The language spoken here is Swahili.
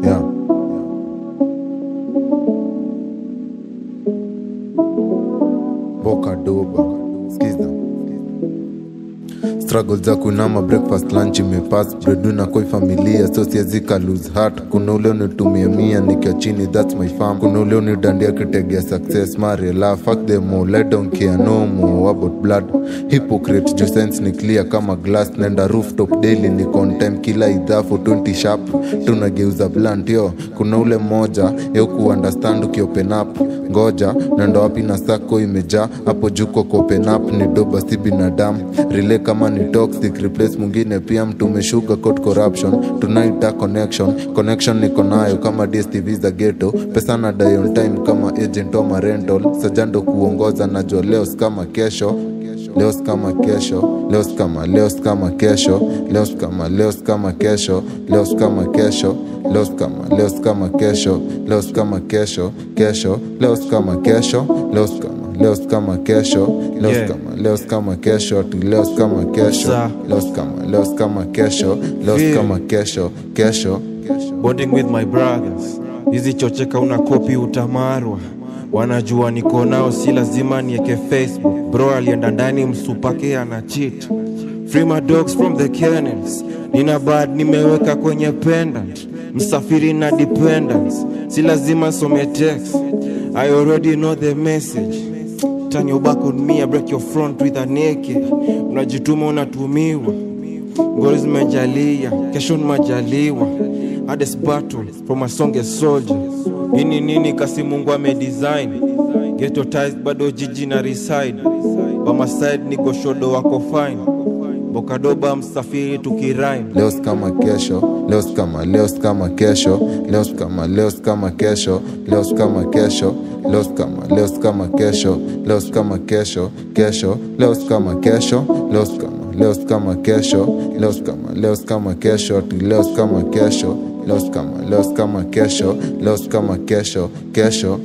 Yeah. Boka doba. Skiza. Struggle za kunama breakfast lunch imepass bread na koi familia so siwezi ka lose heart. Kuna ule unitumia mia nikia chini that's my farm. Kuna ule unidandia kitegea success mari la fuck them all I don't care no more about blood. Hypocrite jo sense ni clear kama glass. Nenda rooftop daily ni on time kila idhaa for 20 sharp. Tunageuza blunt yo. Kuna ule moja yo ku understand uki open up. Ngoja nenda wapi na sako imejaa hapo juko ku open up ni doba si binadamu. Relay kama ni toxic replace mwingine pia mtu umeshuka code corruption. Tunaita connection niko nayo kama DSTV za ghetto. Pesa na die on time kama agent ama rental. Sajando kuongoza na jua leo kama kesho. Leo kama kesho, leo kama kesho, leo kama kesho, leo kama kesho, leo kama kesho, leo kama kesho, leo kama kesho, leo kama kesho, leo kama kesho, leo kama kesho, leo kama kesho, leo kama kesho. Bonding with my brothers. Hizi chocheka una copy utamarwa. Wanajua niko nao si lazima nieke Facebook. Bro alienda ndani msupake ana cheat. Free my dogs from the kennels. Nina bad nimeweka kwenye pendant. Msafiri na dependence. Si lazima some text. I already know the message. Turn your back on me, I break your front with a naked. Unajituma unatumiwa. Ngori zimejalia, kesho majaliwa. Hardest battle from my songest soldier. Ini nini kasi Mungu amedesign. Ghetto ties bado jiji na reside. By my side niko shodo wako fine. Bokadoba msafiri tukirime. Leo kama kesho, leo kama kesho, leo kama kesho, leo kama kesho, leo kama kesho, leo kama kesho, leo kama kesho, leo kama kesho, leo kama kesho, leo kama kesho, leo kama kesho, leo kama kesho.